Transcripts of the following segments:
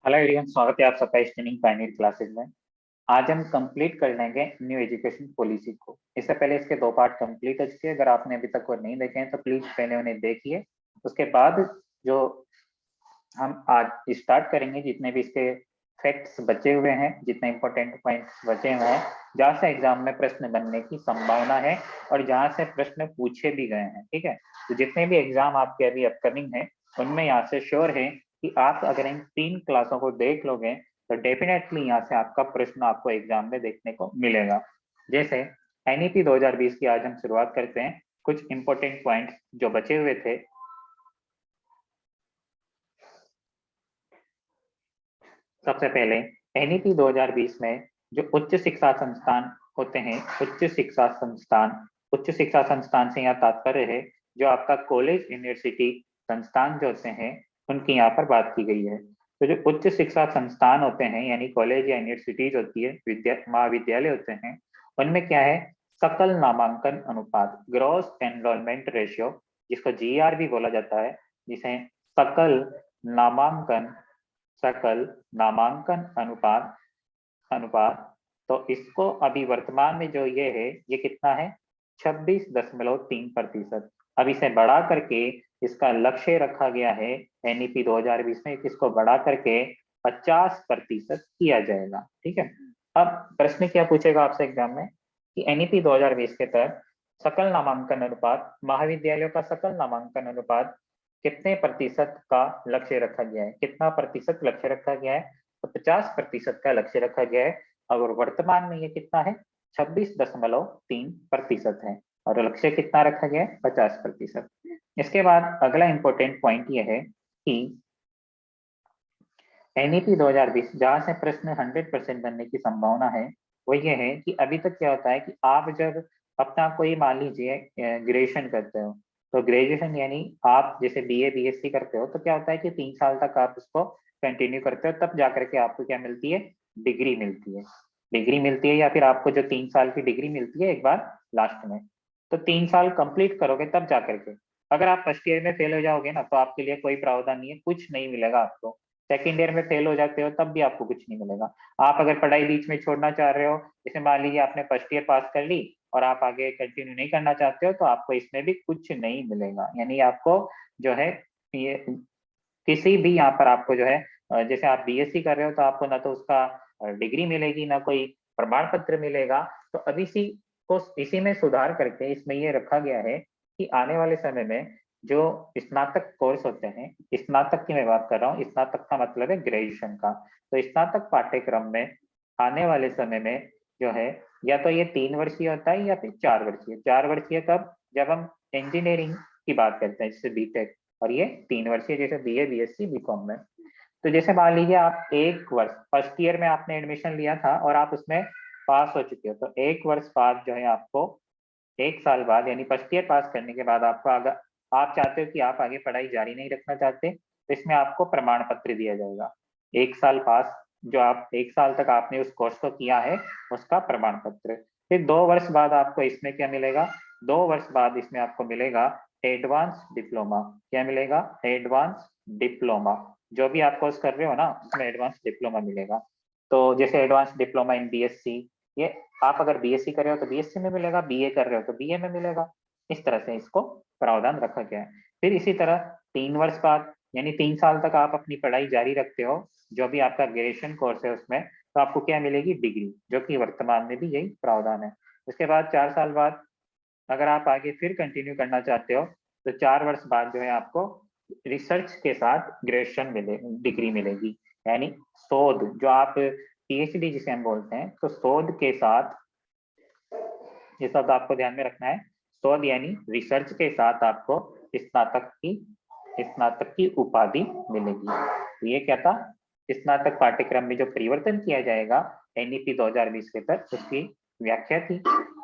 Hello everyone, स्वागत है आप सबका स्ट्रीमिंग पायनियर क्लासेस में। आज हम कंप्लीट कर लेंगे न्यू एजुकेशन पॉलिसी को। इससे पहले इसके दो पार्ट कंप्लीट हो चुके हैं। अगर आपने अभी तक वो नहीं देखे हैं तो प्लीज पहले उन्हें देखिए। उसके बाद जो हम आज स्टार्ट करेंगे, जितने भी इसके फैक्ट्स बचे हुए हैं, जितने इंपॉर्टेंट पॉइंट्स बचे हुए हैं, जहाँ से एग्जाम में प्रश्न बनने की संभावना है और जहाँ से प्रश्न पूछे भी गए हैं, ठीक है। तो जितने भी एग्जाम आपके अभी अपकमिंग है उनमें यहाँ से श्योर है कि आप अगर इन 3 क्लासों को देख लोगे तो डेफिनेटली यहाँ से आपका प्रश्न आपको एग्जाम में देखने को मिलेगा। जैसे एनईपी 2020 की आज हम शुरुआत करते हैं। कुछ इंपॉर्टेंट पॉइंट्स जो बचे हुए थे, सबसे पहले एनईपी 2020 में जो उच्च शिक्षा संस्थान होते हैं, उच्च शिक्षा संस्थान से यहाँ तात्पर्य है जो आपका कॉलेज यूनिवर्सिटी संस्थान जो होते हैं उनकी यहाँ पर बात की गई है। तो जो उच्च शिक्षा संस्थान होते हैं यानी कॉलेज या यूनिवर्सिटीज होती है, महाविद्यालय होते हैं, उनमें क्या है, सकल नामांकन अनुपात, ग्रॉस एनरोलमेंट रेशियो, जिसको जीआर भी बोला जाता है, जिसे सकल नामांकन सकल नामांकन अनुपात अनुपात तो इसको अभी वर्तमान में जो ये है, ये कितना है, 26.3%। अब इसे बढ़ा करके इसका लक्ष्य रखा गया है एनईपी 2020 में, इसको बढ़ा करके 50% किया जाएगा, ठीक है। अब प्रश्न क्या पूछेगा आपसे एग्जाम में कि एनईपी 2020 के तहत सकल नामांकन अनुपात, महाविद्यालयों का सकल नामांकन अनुपात कितने प्रतिशत का लक्ष्य रखा गया है, कितना प्रतिशत लक्ष्य रखा गया है, तो 50% का लक्ष्य रखा गया है। और वर्तमान में ये कितना है, 26.3% है और लक्ष्य कितना रखा गया है, 50%। इसके बाद अगला इंपॉर्टेंट पॉइंट ये है कि एनईपी 2020 जहां से प्रश्न 100% बनने की संभावना है वो ये है कि अभी तक क्या होता है कि आप जब अपना कोई मान लीजिए ग्रेजुएशन करते हो, तो ग्रेजुएशन यानी आप जैसे बीए बीएससी करते हो, तो क्या होता है कि 3 साल तक आप उसको कंटिन्यू करते हो, तब जाकर के आपको क्या मिलती है, डिग्री मिलती है। डिग्री मिलती है या फिर आपको जो 3 साल की डिग्री मिलती है एक बार लास्ट में, तो 3 साल कंप्लीट करोगे तब जाकर के। अगर आप फर्स्ट ईयर में फेल हो जाओगे ना तो आपके लिए कोई प्रावधान नहीं है, कुछ नहीं मिलेगा आपको। सेकेंड ईयर में फेल हो जाते हो तब भी आपको कुछ नहीं मिलेगा। आप अगर पढ़ाई बीच में छोड़ना चाह रहे हो, जैसे मान लीजिए आपने फर्स्ट ईयर पास कर ली और आप आगे कंटिन्यू नहीं करना चाहते हो, तो आपको इसमें भी कुछ नहीं मिलेगा। यानी आपको जो है ये किसी भी यहाँ पर आपको जो है जैसे आप बीएससी कर रहे हो तो आपको ना तो उसका डिग्री मिलेगी ना कोई प्रमाण पत्र मिलेगा। तो अब इसी में सुधार करके इसमें ये रखा गया है कि आने वाले समय में जो स्नातक कोर्स होते हैं, स्नातक की मैं बात कर रहा हूँ, स्नातक का मतलब है ग्रेजुएशन का, तो स्नातक पाठ्यक्रम में आने वाले समय में जो है या तो ये 3 वर्षीय होता है या फिर 4 वर्षीय। 4 वर्षीय कब, जब हम इंजीनियरिंग की बात करते हैं जैसे बीटेक, और ये 3 वर्षीय जैसे बीए बीएससी बीकॉम में। तो जैसे मान लीजिए आप 1 वर्ष फर्स्ट ईयर में आपने एडमिशन लिया था और आप उसमें पास हो चुके हो, तो 1 वर्ष बाद जो है आपको 1 साल बाद यानी फर्स्ट ईयर पास करने के बाद आपको अगर आप चाहते हो कि आप आगे पढ़ाई जारी नहीं रखना चाहते, तो इसमें आपको प्रमाण पत्र दिया जाएगा। 1 साल पास, जो आप 1 साल तक आपने उस कोर्स को किया है उसका प्रमाण पत्र। फिर 2 वर्ष बाद आपको इसमें क्या मिलेगा, 2 वर्ष बाद इसमें आपको मिलेगा एडवांस डिप्लोमा। क्या मिलेगा, एडवांस डिप्लोमा। जो भी आप कोर्स कर रहे हो ना उसमें एडवांस डिप्लोमा मिलेगा। तो जैसे एडवांस डिप्लोमा इन बीएससी, ये आप अगर बीएससी कर रहे हो तो बीएससी में मिलेगा, बीए कर रहे हो तो बीए में मिलेगा। इस तरह से इसको प्रावधान रखा गया है। फिर इसी तरह 3 वर्ष बाद यानी 3 साल तक आप अपनी पढ़ाई जारी रखते हो, जो भी आपका ग्रेजुएशन कोर्स है उसमें, तो आपको क्या मिलेगी, डिग्री, जो कि वर्तमान में भी यही प्रावधान है। उसके बाद 4 साल बाद अगर आप आगे फिर कंटिन्यू करना चाहते हो तो 4 वर्ष बाद जो है आपको रिसर्च के साथ ग्रेजुएशन डिग्री मिलेगी। यानी शोध, जो आप पीएचडी जिसे हम बोलते हैं, तो शोध के साथ, ये शब्द आपको ध्यान में रखना है, शोध यानी रिसर्च के साथ आपको स्नातक की उपाधि मिलेगी। तो ये क्या था, स्नातक पाठ्यक्रम में जो परिवर्तन किया जाएगा एनईपी 2020 के तहत, उसकी व्याख्या थी।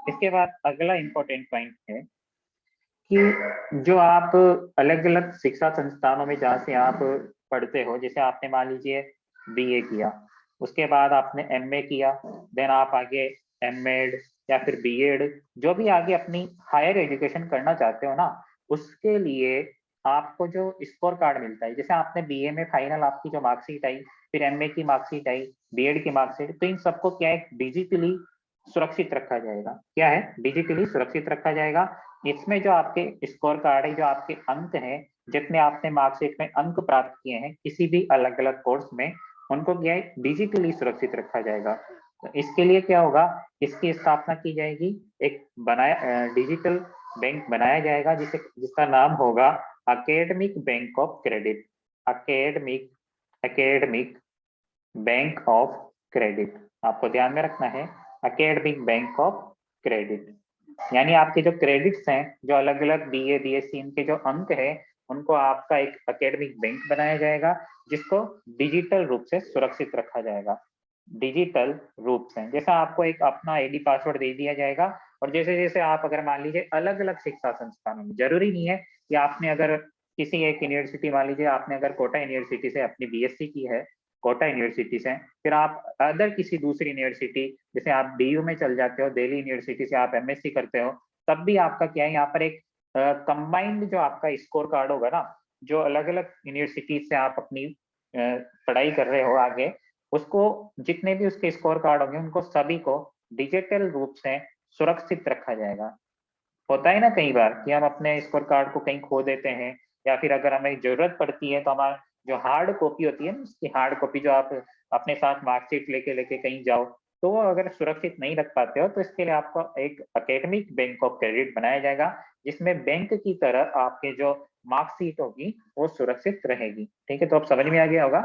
इसके बाद अगला इंपॉर्टेंट पॉइंट है कि जो आप अलग अलग शिक्षा संस्थानों में जहाँ से आप पढ़ते हो, जैसे आपने मान लीजिए बीए किया, उसके बाद आपने एमए किया, देन आप आगे एमएड या फिर बीएड, जो भी आगे अपनी हायर एजुकेशन करना चाहते हो ना, उसके लिए आपको जो स्कोर कार्ड मिलता है, जैसे आपने बीए में फाइनल आपकी जो मार्कशीट आई, फिर एमए की मार्कशीट आई, बीएड की मार्कशीट, तो इन सबको क्या है डिजिटली सुरक्षित रखा जाएगा। क्या है? डिजिटली सुरक्षित रखा जाएगा। इसमें जो आपके स्कोर कार्ड है, जो आपके अंक हैं, जितने आपने मार्कशीट में अंक प्राप्त किए हैं किसी भी अलग अलग कोर्स में, उनको क्या है डिजिटली सुरक्षित रखा जाएगा। तो इसके लिए क्या होगा, इसकी स्थापना की जाएगी, एक बनाया डिजिटल बैंक बनाया जाएगा जिसका नाम होगा academic bank of credit. Academic academic bank of credit, आपको ध्यान में रखना है, अकेडमिक बैंक ऑफ क्रेडिट। यानी आपके जो क्रेडिट्स हैं, जो अलग अलग बीए बीएससी इनके जो अंक है, उनको आपका एक अकेडमिक बैंक बनाया जाएगा जिसको डिजिटल रूप से सुरक्षित रखा जाएगा। डिजिटल रूप से जैसा आपको एक अपना आईडी पासवर्ड दे दिया जाएगा, और जैसे जैसे आप अगर मान लीजिए अलग अलग शिक्षा संस्थानों में, जरूरी नहीं है कि आपने अगर किसी एक यूनिवर्सिटी, मान लीजिए आपने अगर कोटा यूनिवर्सिटी से अपनी बीएससी की है, कोटा यूनिवर्सिटी से, फिर आप अदर किसी दूसरी यूनिवर्सिटी, जैसे आप डीयू में चल जाते हो, दिल्ली यूनिवर्सिटी से आप एमएससी करते हो, तब भी आपका क्या है, यहाँ पर एक कंबाइंड जो आपका स्कोर कार्ड होगा ना, जो अलग अलग यूनिवर्सिटी से आप अपनी पढ़ाई कर रहे हो आगे, उसको जितने भी उसके स्कोर कार्ड होंगे उनको सभी को डिजिटल रूप से सुरक्षित रखा जाएगा। होता है ना कई बार कि हम अपने स्कोर कार्ड को कहीं खो देते हैं, या फिर अगर हमें जरूरत पड़ती है तो हमारा जो हार्ड कॉपी होती है ना, उसकी हार्ड कॉपी जो आप अपने साथ मार्कशीट लेके लेके कहीं जाओ, तो वो अगर सुरक्षित नहीं रख पाते हो, तो इसके लिए आपको एक अकेडमिक बैंक ऑफ क्रेडिट बनाया जाएगा, जिसमें बैंक की तरह आपके जो मार्कशीट होगी वो सुरक्षित रहेगी। ठीक है, तो अब समझ में आ गया होगा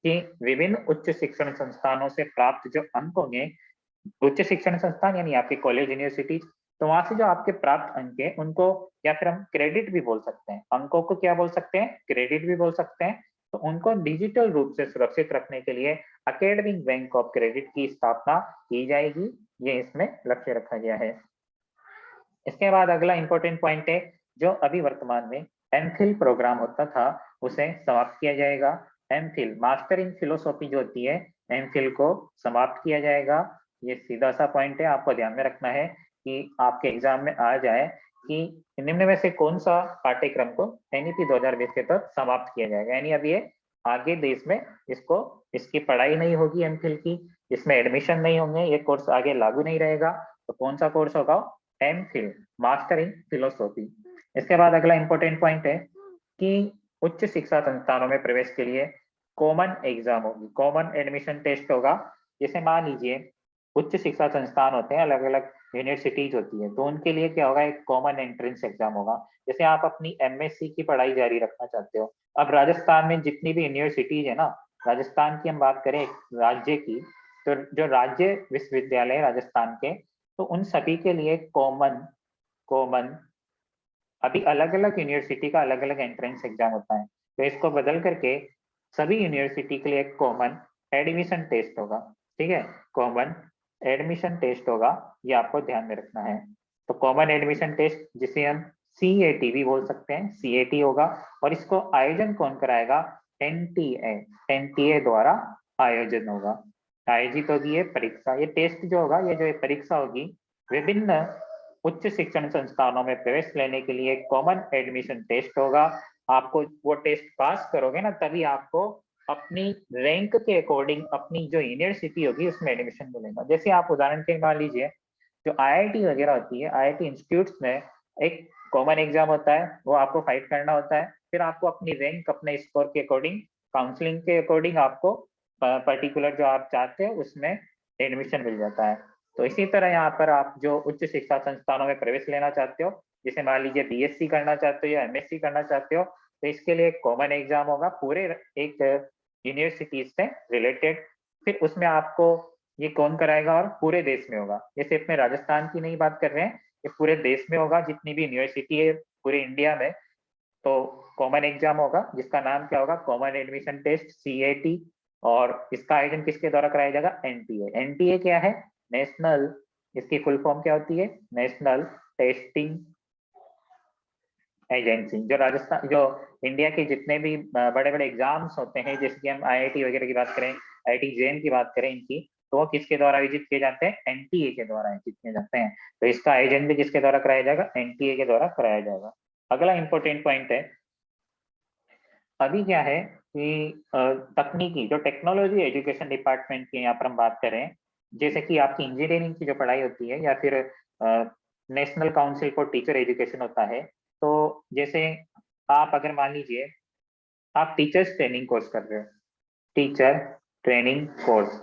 कि विभिन्न उच्च शिक्षण संस्थानों से प्राप्त जो अंक होंगे, उच्च शिक्षण संस्थान यानी आपके कॉलेज यूनिवर्सिटी, तो वहां से जो आपके प्राप्त अंक है उनको, या फिर हम क्रेडिट भी बोल सकते हैं, अंकों को क्या बोल सकते हैं, क्रेडिट भी बोल सकते हैं, तो उनको डिजिटल रूप से सुरक्षित रखने के लिए अकेडमिक बैंक ऑफ क्रेडिट की स्थापना की जाएगी, ये इसमें लक्ष्य रखा गया है। इसके बाद अगला इंपॉर्टेंट पॉइंट है, जो अभी वर्तमान में एमफिल प्रोग्राम होता था उसे समाप्त किया जाएगा। एमफिल मास्टर इन फिलोसॉफी जो होती है, एमफिल को समाप्त किया जाएगा। ये सीधा सा पॉइंट है, आपको ध्यान में रखना है कि आपके एग्जाम में आ जाए कि निम्न में से कौन सा पाठ्यक्रम को एनईपी 2020 के तहत समाप्त किया जाएगा। यानी अब ये आगे देश में इसको इसकी पढ़ाई नहीं होगी एमफिल की, इसमें एडमिशन नहीं होंगे, ये कोर्स आगे लागू नहीं रहेगा। तो कौन सा कोर्स होगा? MPhil, master in philosophy. इसके बाद अगला इंपॉर्टेंट पॉइंट है कि उच्च शिक्षा संस्थानों में प्रवेश के लिए कॉमन एग्जाम होगी, कॉमन एडमिशन टेस्ट होगा। जैसे मान लीजिए उच्च शिक्षा संस्थान होते हैं, अलग अलग यूनिवर्सिटीज होती है, तो उनके लिए क्या होगा, एक कॉमन एंट्रेंस एग्जाम होगा। जैसे आप अपनी एमएससी की पढ़ाई जारी रखना चाहते हो, अब राजस्थान में जितनी भी यूनिवर्सिटीज है ना, राजस्थान की हम बात करें राज्य की, तो जो राज्य विश्वविद्यालय राजस्थान के, तो उन सभी के लिए कॉमन कॉमन अभी अलग अलग यूनिवर्सिटी का अलग अलग एंट्रेंस एग्जाम होता है, तो इसको बदल करके सभी यूनिवर्सिटी के लिए एक कॉमन एडमिशन टेस्ट होगा। ठीक है, कॉमन एडमिशन टेस्ट होगा, ये आपको ध्यान में रखना है। तो कॉमन एडमिशन टेस्ट जिसे हम सीएटी भी बोल सकते हैं, सीएटी होगा, और इसको आयोजन कौन कराएगा? एनटीए, एनटीए द्वारा आयोजन होगा, आयोजित होगी ये परीक्षा। ये टेस्ट जो होगा, ये जो परीक्षा होगी, विभिन्न उच्च शिक्षण संस्थानों में प्रवेश लेने के लिए कॉमन एडमिशन टेस्ट होगा। आपको वो टेस्ट पास करोगे ना, तभी आपको अपनी रैंक के अकॉर्डिंग अपनी जो यूनिवर्सिटी होगी उसमें एडमिशन मिलेगा। जैसे आप उदाहरण के मान लीजिए, जो आईआईटी वगैरह होती है, आईआईटी इंस्टीट्यूट्स में एक कॉमन एग्जाम होता है, वो आपको फाइट करना होता है, फिर आपको अपनी रैंक अपने स्कोर के अकॉर्डिंग, काउंसलिंग के अकॉर्डिंग आपको पर्टिकुलर जो आप चाहते हो उसमें एडमिशन मिल जाता है। तो इसी तरह यहाँ पर आप जो उच्च शिक्षा संस्थानों में प्रवेश लेना चाहते हो, जैसे मान लीजिए बीएससी करना चाहते हो या एमएससी करना चाहते हो, तो इसके लिए एक कॉमन एग्जाम होगा पूरे एक यूनिवर्सिटी से रिलेटेड। फिर उसमें आपको ये कौन कराएगा, और पूरे देश में होगा। ये सिर्फ मैं राजस्थान की नहीं बात कर रहे हैं, ये पूरे देश में होगा, जितनी भी यूनिवर्सिटी है पूरे इंडिया में। तो कॉमन एग्जाम होगा जिसका नाम क्या होगा, कॉमन एडमिशन टेस्ट, सीएटी। और इसका आयोजन किसके द्वारा कराया जाएगा? एनटीए। एनटीए क्या है? नेशनल, इसकी फुल फॉर्म क्या होती है? National testing agency. जो राजस्थान, जो इंडिया के जितने भी बड़े बड़े एग्जाम्स होते हैं, जैसे कि हम आईआईटी वगैरह की बात करें, आईआईटी जेएम की बात करें इनकी, तो वो किसके द्वारा आयोजित किए जाते हैं? एनटीए के द्वारा आयोजित किए जाते हैं। तो इसका आयोजन भी किसके द्वारा कराया जाएगा? एनटीए के द्वारा कराया जाएगा। अगला इंपॉर्टेंट पॉइंट है अभी क्या है कि तकनीकी जो टेक्नोलॉजी एजुकेशन डिपार्टमेंट की यहाँ पर हम बात करें, जैसे कि आपकी इंजीनियरिंग की जो पढ़ाई होती है या फिर national council for teacher education होता है, तो जैसे आप अगर मान लीजिए आप टीचर्स ट्रेनिंग कोर्स कर रहे हो, teacher training course,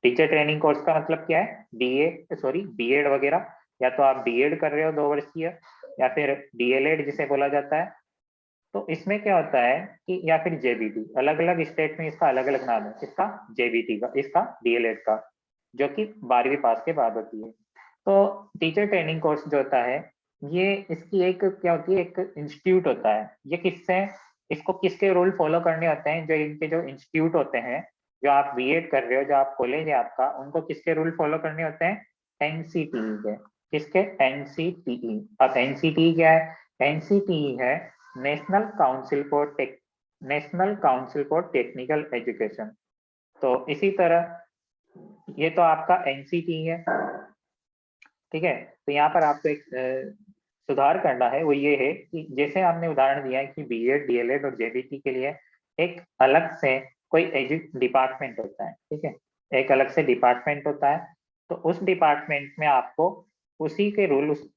teacher training course का मतलब क्या है, बीएड वगैरह, या तो आप बीएड कर रहे हो 2 वर्षीय या फिर डीएलएड जिसे बोला जाता है। तो इसमें क्या होता है कि या फिर जेबीटी, अलग अलग स्टेट में इसका अलग अलग नाम है, इसका जेबीटी का, इसका डीएलएड का, जो कि 12वीं पास के बाद होती है। तो टीचर ट्रेनिंग कोर्स जो होता है, ये इसकी एक क्या होती है, एक इंस्टीट्यूट होता है। ये किससे, इसको किसके रूल फॉलो करने होते हैं, जो इनके जो इंस्टीट्यूट होते हैं, जो आप बीएड कर रहे हो, जो आप कॉलेज है आपका, उनको किसके रूल फॉलो करने होते हैं, एनसीटीई के। किसके, एनसीटीई। अब एनसीटीई क्या है, एनसीटीई है national council for technical education. तो इसी तरह ये तो आपका एनसीटी है, ठीक है। तो यहाँ पर आपको एक सुधार करना है, वो ये है कि जैसे आपने उदाहरण दिया है कि बीएड डीएलएड और जेबीटी के लिए एक अलग से कोई डिपार्टमेंट होता है, ठीक है, एक अलग से डिपार्टमेंट होता है। तो उस डिपार्टमेंट में आपको उसी के रूल उस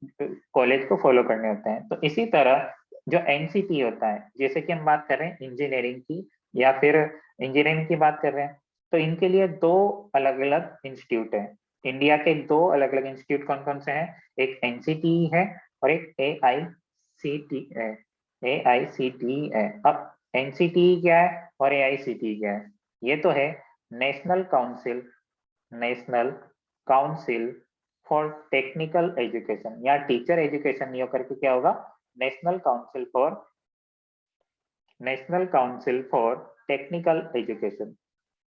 कॉलेज को फॉलो करने होते हैं। तो इसी तरह जो एनसीटी होता है, जैसे कि हम बात कर रहे हैं इंजीनियरिंग की या फिर इंजीनियरिंग की बात कर रहे हैं, तो इनके लिए 2 अलग-अलग इंस्टीट्यूट है। इंडिया के 2 अलग-अलग इंस्टीट्यूट कौन कौन से हैं, एक एनसीटी है और एक एआईसीटी है, एआईसीटी है। अब एनसीटी क्या है और एआईसीटी क्या है, ये तो है national council for technical education, या टीचर एजुकेशन नहीं होकर के क्या होगा, national council for technical education.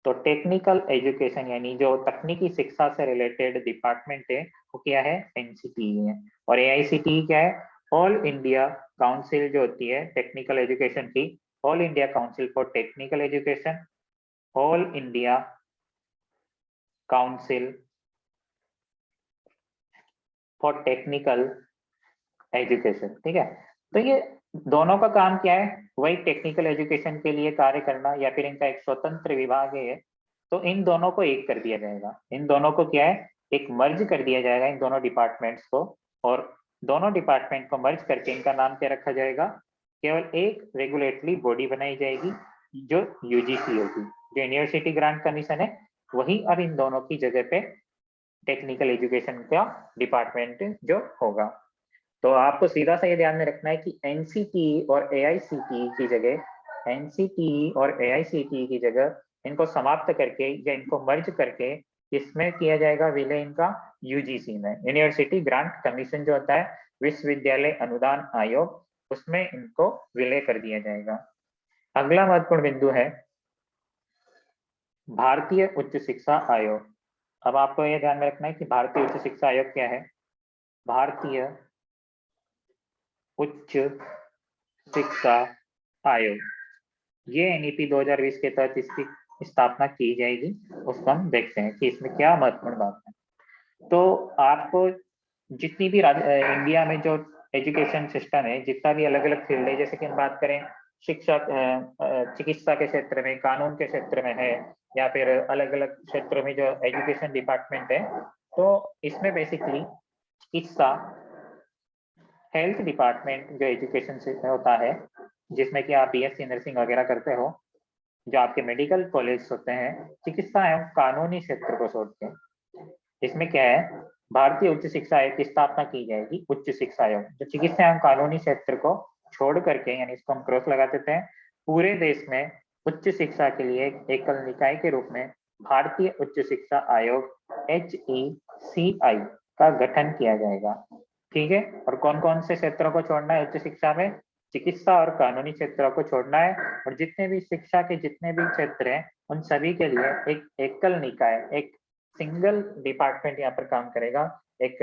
तो टेक्निकल एजुकेशन यानी जो तकनीकी शिक्षा से रिलेटेड डिपार्टमेंट है, वो क्या है, एनसीटीई है। और एआईसीटीई क्या है, ऑल इंडिया काउंसिल जो होती है टेक्निकल एजुकेशन की, all India council for technical education, all India council for technical education, ठीक है। तो ये दोनों का काम क्या है, वही टेक्निकल एजुकेशन के लिए कार्य करना, या फिर इनका एक स्वतंत्र विभाग है। तो इन दोनों को एक कर दिया जाएगा, इन दोनों को क्या है, एक मर्ज कर दिया जाएगा इन दोनों डिपार्टमेंट्स को। और दोनों डिपार्टमेंट को मर्ज करके इनका नाम क्या रखा जाएगा, केवल एक रेगुलेटरी बॉडी बनाई जाएगी जो यूजीसी होगी, जो यूनिवर्सिटी ग्रांट कमीशन है, वही अब इन दोनों की जगह पे टेक्निकल एजुकेशन का डिपार्टमेंट जो होगा। तो आपको सीधा सा ये ध्यान में रखना है कि एनसीटी और एआईसीटी की जगह, एनसीटी और एआईसीटी की जगह इनको समाप्त करके या इनको मर्ज करके इसमें किया जाएगा विलय इनका यूजीसी में, यूनिवर्सिटी ग्रांट कमीशन जो होता है, विश्वविद्यालय अनुदान आयोग, उसमें इनको विलय कर दिया जाएगा। अगला महत्वपूर्ण बिंदु है भारतीय उच्च शिक्षा आयोग। अब आपको यह ध्यान में रखना है कि भारतीय उच्च शिक्षा आयोग क्या है, भारतीय उच्च शिक्षा आयोग, ये एनईपी 2020 के तहत इसकी स्थापना की जाएगी। उसको हम देखते हैं कि इसमें क्या महत्वपूर्ण बात है। तो आपको जितनी भी इंडिया में जो एजुकेशन सिस्टम है, जितना भी अलग अलग फील्ड है, जैसे कि हम बात करें शिक्षा, चिकित्सा के क्षेत्र में, कानून के क्षेत्र में है, या फिर अलग अलग क्षेत्रों में जो एजुकेशन डिपार्टमेंट है, तो इसमें बेसिकली चिकित्सा, हेल्थ डिपार्टमेंट जो एजुकेशन से होता है, जिसमें कि आप बीएससी नर्सिंग वगैरह करते हो, जो आपके मेडिकल कॉलेज होते हैं, चिकित्सा एवं कानूनी क्षेत्र को छोड़ते हैं। इसमें क्या है, भारतीय उच्च शिक्षा आयोग की स्थापना की जाएगी, उच्च शिक्षा आयोग जो चिकित्सा एवं कानूनी क्षेत्र को छोड़ करके, यानी इसको हम क्रॉस लगा देते हैं, पूरे देश में उच्च शिक्षा के लिए एक एकल निकाय के रूप में भारतीय उच्च शिक्षा आयोग HECI का गठन किया जाएगा, ठीक है। और कौन कौन से क्षेत्रों को छोड़ना है उच्च शिक्षा में, चिकित्सा और कानूनी क्षेत्रों को छोड़ना है, और जितने भी शिक्षा के जितने भी क्षेत्र हैं उन सभी के लिए एक एकल निकाय, एक सिंगल डिपार्टमेंट यहाँ पर काम करेगा। एक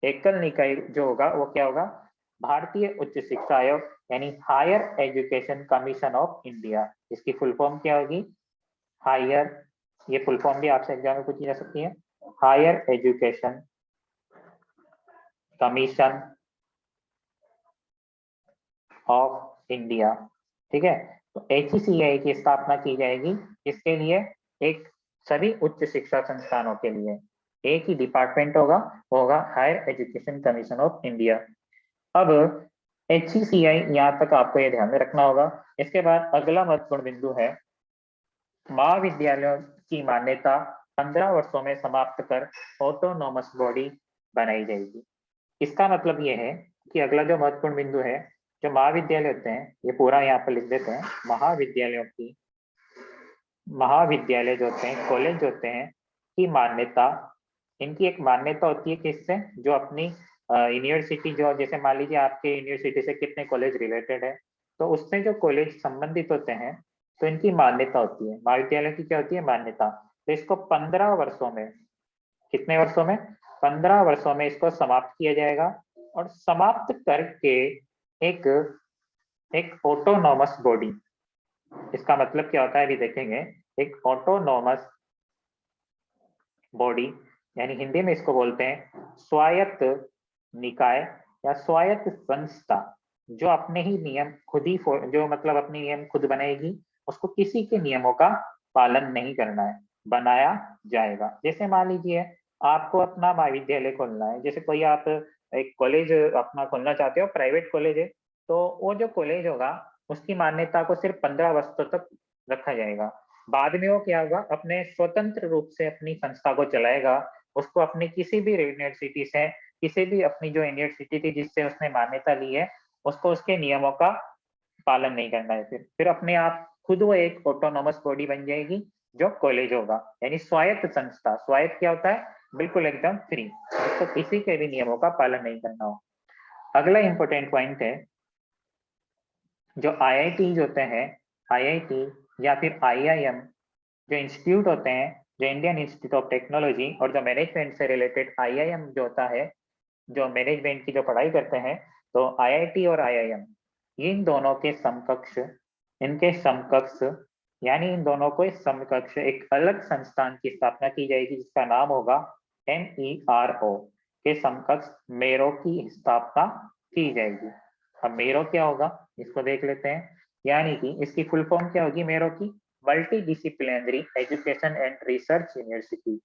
एकल निकाय जो होगा वो क्या होगा, भारतीय उच्च शिक्षा आयोग, यानी higher education commission of India. इसकी फुल फॉर्म क्या होगी, हायर, ये फुल फॉर्म भी आपसे एग्जाम में पूछी जा सकती है, higher education commission of India, ठीक है। तो HECI की स्थापना की जाएगी, इसके लिए एक सभी उच्च शिक्षा संस्थानों के लिए एक ही डिपार्टमेंट होगा, वो होगा higher education commission of India. अब HECI यहाँ तक आपको ये ध्यान में रखना होगा। इसके बाद अगला महत्वपूर्ण बिंदु है महाविद्यालयों की मान्यता 15 वर्षों में समाप्त कर ऑटोनोमस बॉडी बनाई जाएगी। इसका मतलब ये है कि अगला जो महत्वपूर्ण बिंदु है, जो महाविद्यालय होते हैं, ये पूरा यहाँ पर लिख देते हैं, महाविद्यालय जो होते हैं, कॉलेज जो होते हैं की मान्यता, इनकी एक मान्यता होती है किससे, जो अपनी यूनिवर्सिटी, जो जैसे मान लीजिए आपके यूनिवर्सिटी से कितने कॉलेज रिलेटेड है, तो उससे जो कॉलेज संबंधित होते हैं, तो इनकी मान्यता होती है। महाविद्यालय की क्या होती है, मान्यता। तो इसको 15 वर्षों में, कितने वर्षों में, 15 वर्षों में इसको समाप्त किया जाएगा, और समाप्त करके एक एक ऑटोनॉमस बॉडी, इसका मतलब क्या होता है अभी देखेंगे। एक ऑटोनॉमस बॉडी, यानी हिंदी में इसको बोलते हैं स्वायत्त निकाय या स्वायत्त संस्था, जो अपने ही नियम खुद ही जो मतलब अपने नियम खुद बनाएगी, उसको किसी के नियमों का पालन नहीं करना है, बनाया जाएगा। जैसे मान लीजिए आपको अपना महाविद्यालय खोलना है, जैसे कोई आप एक कॉलेज अपना खोलना चाहते हो, प्राइवेट कॉलेज है, तो वो जो कॉलेज होगा उसकी मान्यता को सिर्फ 15 वर्षों तक रखा जाएगा। बाद में वो क्या होगा, अपने स्वतंत्र रूप से अपनी संस्था को चलाएगा, उसको अपनी किसी भी यूनिवर्सिटी से, किसी भी अपनी जो यूनिवर्सिटी थी जिससे उसने मान्यता ली है, उसको उसके नियमों का पालन नहीं करना है। फिर अपने आप खुद वो एक ऑटोनोमस बॉडी बन जाएगी, जो कॉलेज होगा, यानी स्वायत्त संस्था। स्वायत्त क्या होता है, बिल्कुल एकदम फ्री, जिसको किसी के भी नियमों का पालन नहीं करना हो। अगला इंपॉर्टेंट पॉइंट है, जो IIT होते हैं, IIT या फिर IIM, जो इंस्टीट्यूट होते हैं, जो इंडियन इंस्टीट्यूट ऑफ टेक्नोलॉजी, और जो मैनेजमेंट से रिलेटेड IIM जो होता है, जो मैनेजमेंट की जो पढ़ाई करते हैं, तो IIT और IIM इन दोनों के समकक्ष, इनके समकक्ष, यानी इन दोनों को समकक्ष एक अलग संस्थान की स्थापना की जाएगी, जिसका नाम होगा MERO के समकक्ष मेरो की स्थापना की जाएगी। अब मेरो क्या होगा, इसको देख लेते हैं। यानी कि इसकी फुल फॉर्म क्या होगी मेरो की, multi disciplinary education and research university,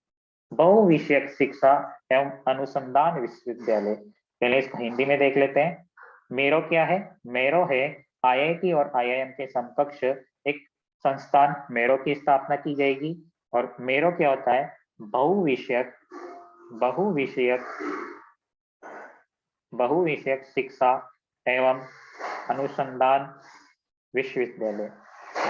बहुविषयक शिक्षा एवं अनुसंधान विश्वविद्यालय। पहले इसको हिंदी में देख लेते हैं। मेरो क्या है, मेरो है IIT और IIM के समकक्ष एक संस्थान, मेरो की स्थापना की जाएगी। और मेरो क्या होता है, बहुविषयक बहुविषयक बहुविषयक शिक्षा एवं अनुसंधान विश्वविद्यालय,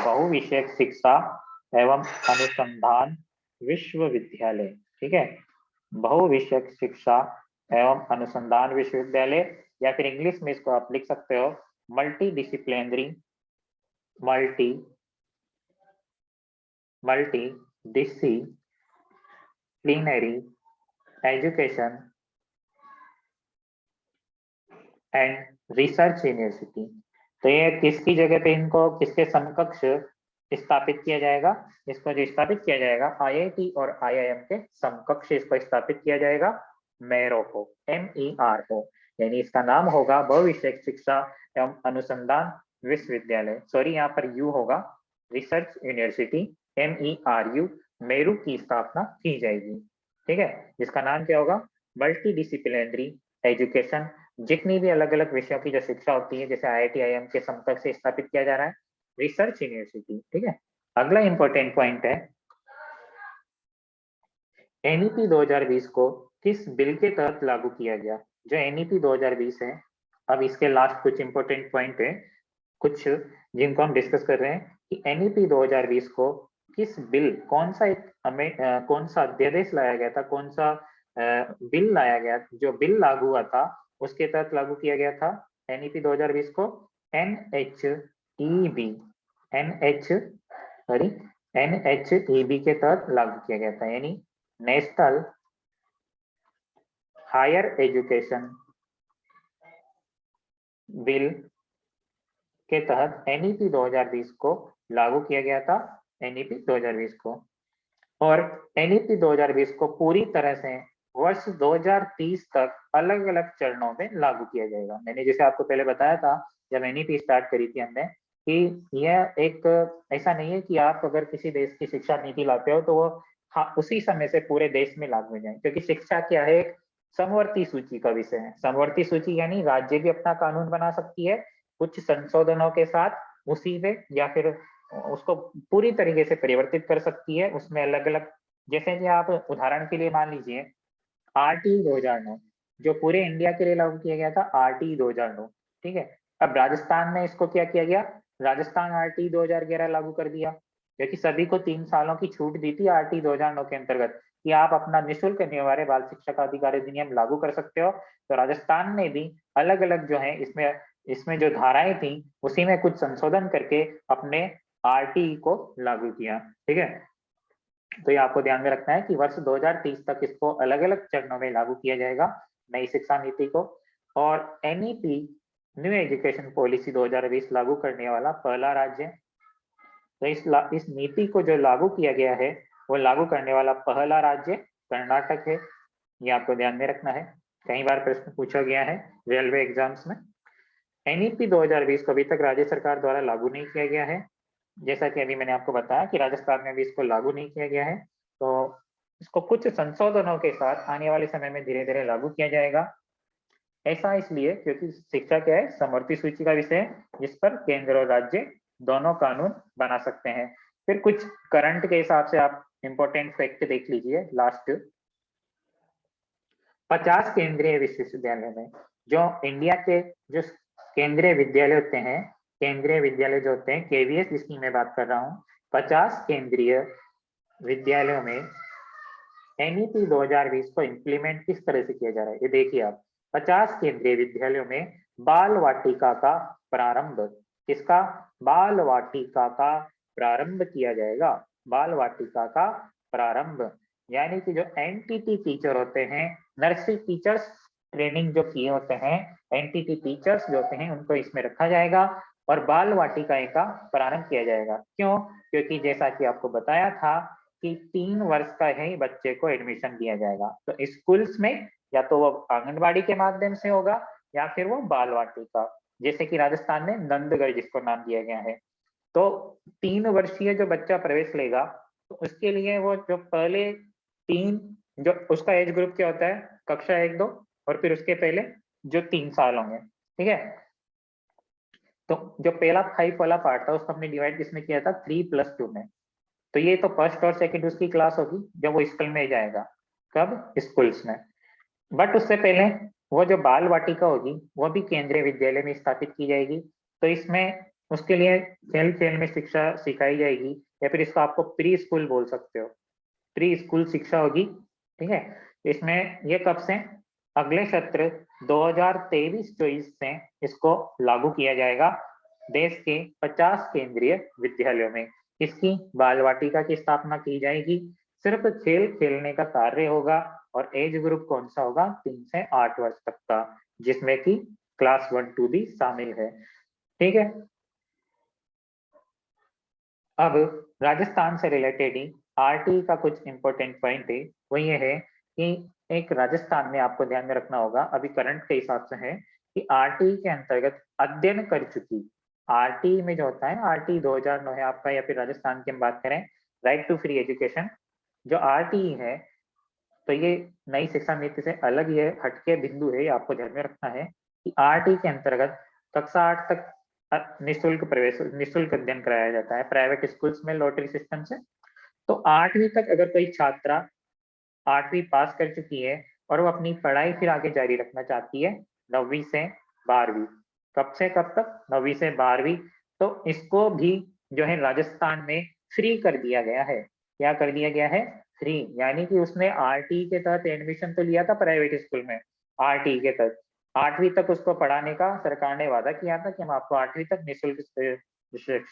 बहुविषयक शिक्षा एवं अनुसंधान विश्वविद्यालय। ठीक है, बहुविषयक शिक्षा एवं अनुसंधान विश्वविद्यालय, या फिर इंग्लिश में इसको आप लिख सकते हो multi disciplinary multi disciplinary education and research university. तो ये किसकी जगह पे, इनको किसके समकक्ष स्थापित किया जाएगा, इसको जो स्थापित किया जाएगा IIT और IIM के समकक्ष इसको स्थापित किया जाएगा, मेरो को, MERO, यानी इसका नाम होगा बहुविषयक शिक्षा एवं अनुसंधान विश्वविद्यालय। सॉरी, यहाँ पर यू होगा, रिसर्च यूनिवर्सिटी, MERU, मेरू की स्थापना की जाएगी। ठीक है, जिसका नाम क्या होगा, मल्टी डिसिप्लिनरी एजुकेशन, जितनी भी अलग अलग विषयों की जो शिक्षा होती है, जैसे IIT IIM के समकक्ष से स्थापित किया जा रहा है, रिसर्च यूनिवर्सिटी। ठीक है, अगला इंपॉर्टेंट पॉइंट है NEP 2020 को किस बिल के तहत लागू किया गया। जो NEP 2020 है, अब इसके लास्ट कुछ इंपॉर्टेंट पॉइंट है, कुछ जिनको हम डिस्कस कर रहे हैं कि NEP 2020 को किस बिल, कौन सा कौन सा अध्यादेश लाया गया था, कौन सा बिल लाया गया, जो बिल लागू हुआ था उसके तहत लागू किया गया था NEP 2020 को, NHEB के तहत लागू किया गया था, यानी नेशनल हायर एजुकेशन बिल के तहत NEP 2020 को लागू किया गया था, NEP 2020 को। और NEP 2020 को पूरी तरह से वर्ष 2030 तक अलग अलग चरणों में लागू किया जाएगा। मैंने जैसे आपको पहले बताया था, जब NEP स्टार्ट करी थी हमने, कि यह एक ऐसा नहीं है कि आप अगर किसी देश की शिक्षा नीति लाते हो तो वो हाँ उसी समय से पूरे देश में लागू हो जाए, क्योंकि शिक्षा क्या है, एक समवर्ती सूची का विषय है। समवर्ती सूची यानी राज्य भी अपना कानून बना सकती है कुछ संशोधनों के साथ उसी में, या फिर उसको पूरी तरीके से परिवर्तित कर सकती है उसमें अलग अलग। जैसे कि आप उदाहरण के लिए मान लीजिए आरटी 2009 जो पूरे इंडिया के लिए लागू किया गया था, आरटी 2009, ठीक है। अब राजस्थान में इसको क्या किया गया, राजस्थान आरटी 2011 लागू कर दिया, क्योंकि सभी को 3 सालों की छूट दी थी आरटी 2009 के अंतर्गत कि आप अपना निःशुल्क अनिवार्य बाल शिक्षा का अधिकार अधिनियम लागू कर सकते हो। तो राजस्थान ने भी अलग अलग जो है इसमें इसमें जो धाराएं थी उसी में कुछ संशोधन करके अपने आरटी को लागू किया, ठीक है। तो ये आपको ध्यान में रखना है कि वर्ष 2030 तक इसको अलग अलग चरणों में लागू किया जाएगा नई शिक्षा नीति को। और एनईपी न्यू एजुकेशन पॉलिसी 2020 लागू करने वाला पहला राज्य। तो इस नीति को जो लागू किया गया है वो लागू करने वाला पहला राज्य कर्नाटक है, ये आपको ध्यान में रखना है। कई बार प्रश्न पूछा गया है रेलवे एग्जाम्स में। एनईपी 2020 को अभी तक राज्य सरकार द्वारा लागू नहीं किया गया है, जैसा कि अभी मैंने आपको बताया कि राजस्थान में भी इसको लागू नहीं किया गया है। तो इसको कुछ संशोधनों के साथ आने वाले समय में धीरे धीरे लागू किया जाएगा। ऐसा इसलिए क्योंकि शिक्षा क्या है, समवर्ती सूची का विषय है जिस पर केंद्र और राज्य दोनों कानून बना सकते हैं। फिर कुछ करंट के हिसाब से आप इंपॉर्टेंट फैक्ट देख लीजिए लास्ट। 50 केंद्रीय विश्वविद्यालय में जो इंडिया के जो केंद्रीय विद्यालय होते हैं, केंद्रीय विद्यालय जो होते हैं केवीएस जिसकी मैं बात कर रहा हूँ, 50 केंद्रीय विद्यालयों में एनईपी 2020 को इम्प्लीमेंट किस तरह से किया जा रहा है ये देखिए आप। 50 केंद्रीय विद्यालयों में बाल वाटिका का प्रारंभ, किसका, बाल वाटिका का प्रारंभ किया जाएगा। बाल वाटिका का प्रारंभ यानी कि जो एनटीटी टीचर होते हैं, नर्सरी टीचर्स ट्रेनिंग जो किए होते हैं, एनटीटी टीचर्स जो होते हैं उनको इसमें रखा जाएगा और बाल वाटिकाएं का प्रारंभ किया जाएगा। क्यों, क्योंकि जैसा कि आपको बताया था कि 3 वर्ष का ही बच्चे को एडमिशन दिया जाएगा। तो स्कूल्स में या तो वो आंगनबाड़ी के माध्यम से होगा या फिर वो बाल वाटिका, जैसे कि राजस्थान में नंदगढ़ जिसको नाम दिया गया है। तो 3 वर्षीय जो बच्चा प्रवेश लेगा तो उसके लिए वो जो पहले 3 जो उसका एज ग्रुप क्या होता है, कक्षा 1-2 और फिर उसके पहले जो 3 साल होंगे, ठीक है। तो जो पहला 5 वाला पार्ट था उसको हमने डिवाइड किसमें किया था, 3+2 में। तो ये तो फर्स्ट और सेकंड उसकी क्लास होगी जब वो स्कूल में जाएगा, कब, स्कूल्स में। बट उससे पहले वो जो बाल वाटिका होगी वो भी केंद्रीय विद्यालय में स्थापित की जाएगी। तो इसमें उसके लिए खेल खेल में शिक्षा सिखाई जाएगी, या फिर इसको आपको प्री स्कूल बोल सकते हो, प्री स्कूल शिक्षा होगी, ठीक है। इसमें ये कब से, अगले सत्र 2023-24 से इसको लागू किया जाएगा देश के 50 केंद्रीय विद्यालयों में। इसकी बाल वाटिका की स्थापना की जाएगी, सिर्फ खेल खेलने का कार्य होगा और एज ग्रुप कौन सा होगा, 3 से 8 वर्ष तक का, जिसमें कि क्लास 1-2 भी शामिल है, ठीक है। अब राजस्थान से रिलेटेड ही आरटी का कुछ इंपॉर्टेंट पॉइंट है, वो ये है कि एक राजस्थान में आपको ध्यान में रखना होगा, अभी करंट के हिसाब से है कि आरटी के अंतर्गत अध्ययन कर चुकी, आरटी में जो होता है आरटी 2009 है आपका, या फिर राजस्थान की हम बात करें राइट टू फ्री एजुकेशन, जो आरटी है तो ये नई शिक्षा नीति से अलग ही है, हटके बिंदु है, आपको ध्यान में रखना है कि आरटी के अंतर्गत कक्षा 8 तक निःशुल्क प्रवेश, निःशुल्क अध्ययन कराया जाता है प्राइवेट स्कूल्स में लॉटरी सिस्टम से। तो 8वीं तक अगर कोई छात्रा 8वीं पास कर चुकी है और वो अपनी पढ़ाई फिर आगे जारी रखना चाहती है 9वीं से 12वीं, कब से कब तक, 9वीं से 12वीं, तो इसको भी जो है राजस्थान में फ्री कर दिया गया है। क्या कर दिया गया है, फ्री, यानी कि उसने आरटी के तहत एडमिशन तो लिया था प्राइवेट स्कूल में, आरटी के तहत 8वीं तक उसको पढ़ाने का सरकार ने वादा किया था कि हम आपको 8वीं तक निःशुल्क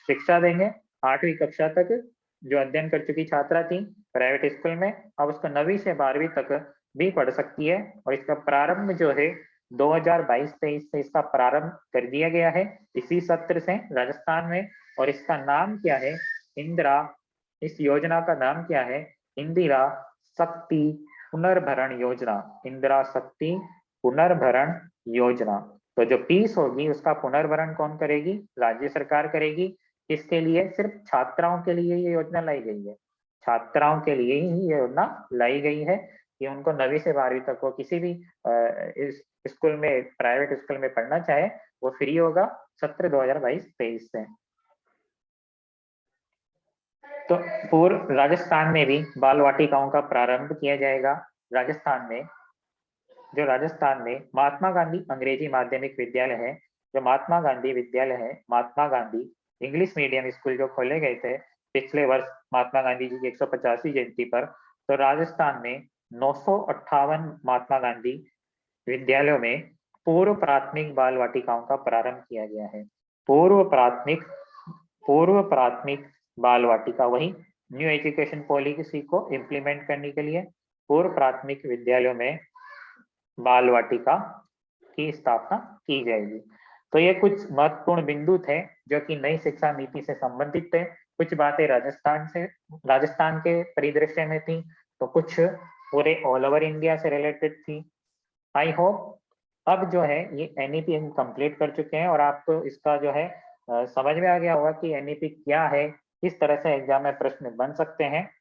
शिक्षा देंगे। 8वीं कक्षा तक जो अध्ययन कर चुकी छात्रा थी प्राइवेट स्कूल में, अब उसको 9वीं से 12वीं तक भी पढ़ सकती है। और इसका प्रारंभ जो है 2022-23 से इसका प्रारंभ कर दिया गया है इसी सत्र से राजस्थान में। और इसका नाम क्या है, इंदिरा, इस योजना का नाम क्या है, इंदिरा शक्ति पुनर्भरण योजना, इंदिरा शक्ति पुनर्भरण योजना, तो जो फीस होगी उसका पुनर्भरण कौन करेगी? राज्य सरकार करेगी। इसके लिए सिर्फ छात्राओं के लिए ये योजना लाई गई है, छात्राओं के लिए ही ये योजना लाई गई है कि उनको 9वीं से 12वीं तक वो किसी भी इस स्कूल में, प्राइवेट स्कूल में पढ़ना चाहे वो फ्री होगा सत्र 2022-23 से। तो पूर्व राजस्थान में भी बाल वाटिकाओं का प्रारंभ किया जाएगा। राजस्थान में महात्मा गांधी अंग्रेजी माध्यमिक विद्यालय है, जो महात्मा गांधी विद्यालय है, Mahatma Gandhi English medium school जो खोले गए थे पिछले वर्ष महात्मा गांधी जी की 150वीं जयंती पर, तो राजस्थान में 958 महात्मा गांधी विद्यालयों में पूर्व प्राथमिक बाल वाटिकाओं का प्रारंभ किया गया है। पूर्व प्राथमिक बाल वाटिका, वही न्यू एजुकेशन पॉलिसी को इम्प्लीमेंट करने के लिए पूर्व प्राथमिक विद्यालयों में बाल वाटिका की स्थापना की जाएगी। तो ये कुछ महत्वपूर्ण बिंदु थे जो कि नई शिक्षा नीति से संबंधित थे। कुछ बातें राजस्थान के परिदृश्य में थी, तो कुछ पूरे ऑल ओवर इंडिया से रिलेटेड थी। आई होप अब जो है ये एनईपी हम कंप्लीट कर चुके हैं और आपको इसका जो है समझ में आ गया होगा कि एनईपी क्या है, किस तरह से एग्जाम में प्रश्न बन सकते हैं।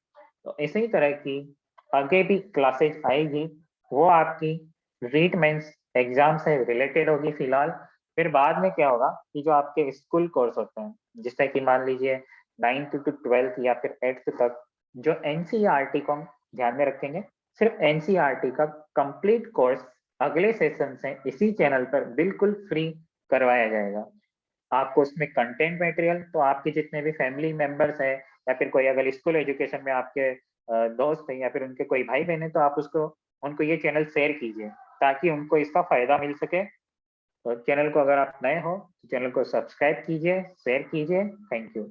तो इसी तरह की आगे भी क्लासेज आएगी, वो आपकी रीट मेंस एग्जाम से रिलेटेड होगी फिलहाल। फिर बाद में क्या होगा कि जो आपके स्कूल कोर्स होते हैं, जिससे कि मान लीजिए 9th to 12th या फिर 8th तक, जो एनसीईआरटी को हम ध्यान में रखेंगे, सिर्फ एनसीईआरटी का कंप्लीट कोर्स अगले सेशन से इसी चैनल पर बिल्कुल फ्री करवाया जाएगा। आपको उसमें कंटेंट मटेरियल, तो आपके जितने भी फैमिली मेंबर्स हैं या फिर कोई अगर स्कूल एजुकेशन में आपके दोस्त हैं या फिर उनके कोई भाई बहन है, तो आप उनको ये चैनल शेयर कीजिए ताकि उनको इसका फायदा मिल सके। तो चैनल को अगर आप नए हो तो चैनल को सब्सक्राइब कीजिए, शेयर कीजिए। Thank you.